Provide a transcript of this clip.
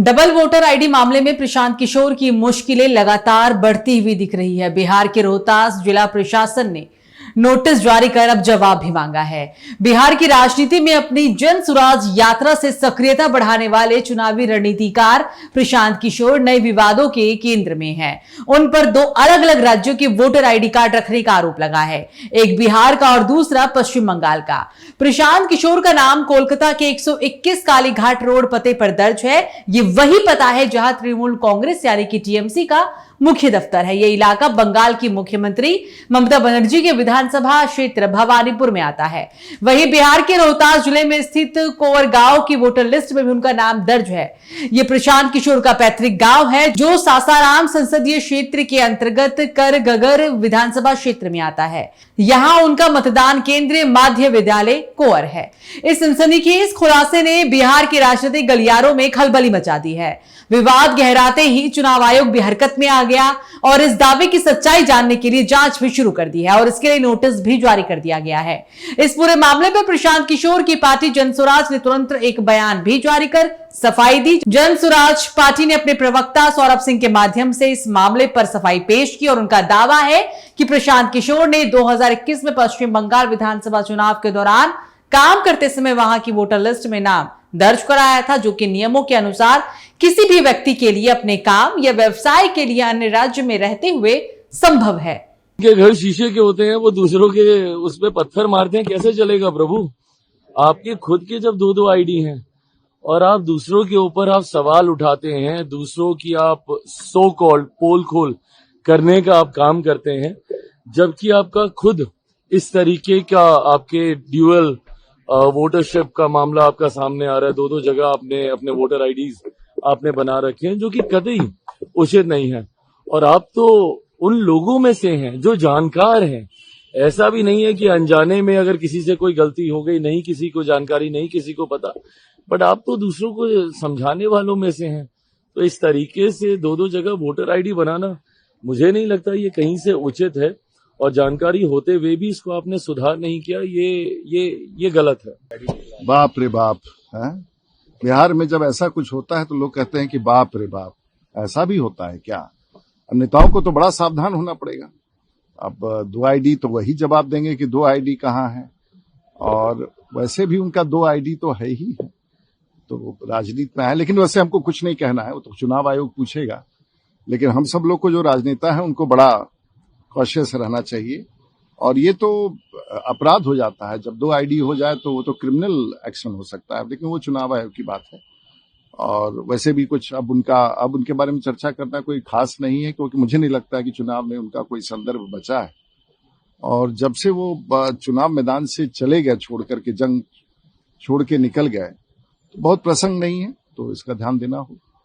Double voter ID मामले में प्रशांत किशोर की मुश्किलें लगातार बढ़ती हुई दिख रही है। बिहार के रोहतास जिला प्रशासन ने नोटिस जारी कर अब जवाब भी मांगा है। बिहार की राजनीति में अपनी जन सुराज यात्रा से सक्रियता बढ़ाने वाले चुनावी रणनीतिकार प्रशांत किशोर नए विवादों के केंद्र में हैं। उन पर दो अलग अलग राज्यों के वोटर आईडी कार्ड रखने का आरोप लगा है, एक बिहार का और दूसरा पश्चिम बंगाल का। प्रशांत किशोर का नाम कोलकाता के 121 कालीघाट रोड पते पर दर्ज है। ये वही पता है जहां तृणमूल कांग्रेस यानी कि टीएमसी का मुख्य दफ्तर है। यह इलाका बंगाल की मुख्यमंत्री ममता बनर्जी के विधानसभा क्षेत्र भवानीपुर में आता है। वहीं बिहार के रोहतास जिले में स्थित कोवर गांव की वोटर लिस्ट में भी उनका नाम दर्ज है। यह प्रशांत किशोर का पैतृक गांव है जो सासाराम संसदीय क्षेत्र के अंतर्गत कर गगर विधानसभा क्षेत्र में आता है। यहां उनका मतदान केंद्र माध्य विद्यालय कोवर है। इस सनसनीखेज खुलासे ने बिहार के राजनीतिक गलियारों में खलबली मचा दी है। विवाद गहराते ही चुनाव आयोग भी हरकत में आ गया और इस दावे की सच्चाई जानने के लिए जांच भी शुरू कर दी है और इसके लिए नोटिस भी जारी कर दिया गया है। इस पूरे मामले पर प्रशांत किशोर की पार्टी जनसुराज ने तुरंत एक बयान भी जारी कर सफाई दी। जनसुराज पार्टी ने अपने प्रवक्ता सौरभ सिंह के माध्यम से इस मामले पर सफाई पेश की और उनका दावा है कि प्रशांत किशोर ने 2021 में पश्चिम बंगाल विधानसभा चुनाव के दौरान काम करते समय वहां की वोटर लिस्ट में नाम दर्ज कराया था, जो कि नियमों के अनुसार किसी भी व्यक्ति के लिए अपने काम या व्यवसाय के लिए अन्य राज्य में रहते हुए संभव है। के घर शीशे के होते हैं, वो दूसरों के उस पे पत्थर मारते हैं, कैसे चलेगा प्रभु? आपके खुद के जब दो आईडी हैं और आप दूसरों के ऊपर आप सवाल उठाते हैं, दूसरों की आप सो कॉल्ड पोल खोल करने का आप काम करते हैं, जबकि आपका खुद इस तरीके का आपके ड्यूअल वोटरशिप का मामला आपका सामने आ रहा है। दो जगह आपने अपने वोटर आईडीज आपने बना रखे हैं, जो कि कतई उचित नहीं है। और आप तो उन लोगों में से हैं जो जानकार हैं। ऐसा भी नहीं है कि अनजाने में अगर किसी से कोई गलती हो गई, नहीं किसी को जानकारी, नहीं किसी को पता, बट आप तो दूसरों को समझाने वालों में से हैं। तो इस तरीके से दो जगह वोटर आईडी बनाना मुझे नहीं लगता ये कहीं से उचित है, और जानकारी होते हुए भी इसको आपने सुधार नहीं किया, ये गलत है। बाप रे बाप है। बिहार में जब ऐसा कुछ होता है तो लोग कहते हैं कि बाप रे बाप, ऐसा भी होता है क्या? अब नेताओं को तो बड़ा सावधान होना पड़ेगा। अब दो आईडी तो वही जवाब देंगे कि दो आईडी कहाँ है, और वैसे भी उनका दो आईडी तो है ही है, तो राजनीति में है। लेकिन वैसे हमको कुछ नहीं कहना है, वो तो चुनाव आयोग पूछेगा। लेकिन हम सब लोग को जो राजनेता है उनको बड़ा कॉशियस रहना चाहिए। और ये तो अपराध हो जाता है जब दो आईडी हो जाए, तो वो तो क्रिमिनल एक्शन हो सकता है। लेकिन वो चुनाव आयोग की बात है, और वैसे भी कुछ अब उनके बारे में चर्चा करना कोई खास नहीं है, क्योंकि मुझे नहीं लगता है कि चुनाव में उनका कोई संदर्भ बचा है। और जब से वो चुनाव मैदान से चले गए, छोड़ करके जंग छोड़ के निकल गए, तो बहुत प्रसंग नहीं है, तो इसका ध्यान देना होगा।